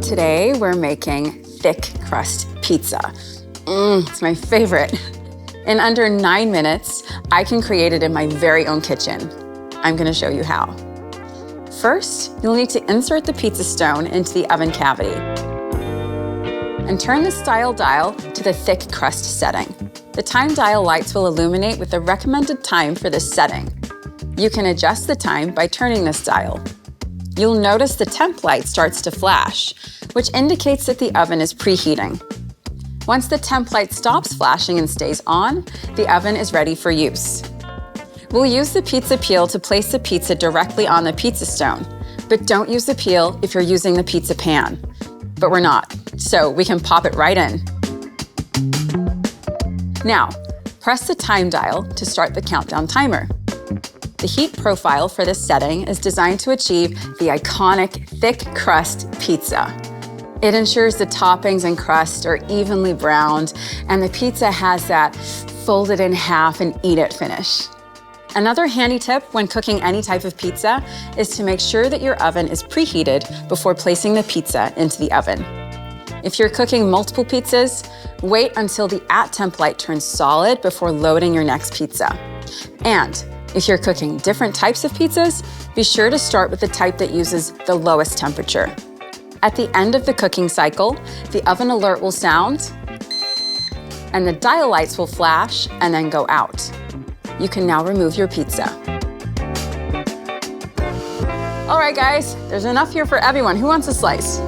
Today we're making thick crust pizza. It's my favorite. In under 9 minutes, I can create it in my very own kitchen. I'm gonna show you how. First, you'll need to insert the pizza stone into the oven cavity and turn the style dial to the thick crust setting. The time dial lights will illuminate with the recommended time for this setting. You can adjust the time by turning this dial. You'll notice the temp light starts to flash, which indicates that the oven is preheating. Once the temp light stops flashing and stays on, the oven is ready for use. We'll use the pizza peel to place the pizza directly on the pizza stone, but don't use the peel if you're using the pizza pan. But we're not, so we can pop it right in. Now, press the time dial to start the countdown timer. The heat profile for this setting is designed to achieve the iconic thick crust pizza. It ensures the toppings and crust are evenly browned and the pizza has that fold it in half and eat it finish. Another handy tip when cooking any type of pizza is to make sure that your oven is preheated before placing the pizza into the oven. If you're cooking multiple pizzas, wait until the At Temp light turns solid before loading your next pizza. And if you're cooking different types of pizzas, be sure to start with the type that uses the lowest temperature. At the end of the cooking cycle, the oven alert will sound, and the dial lights will flash and then go out. You can now remove your pizza. All right, guys, there's enough here for everyone. Who wants a slice?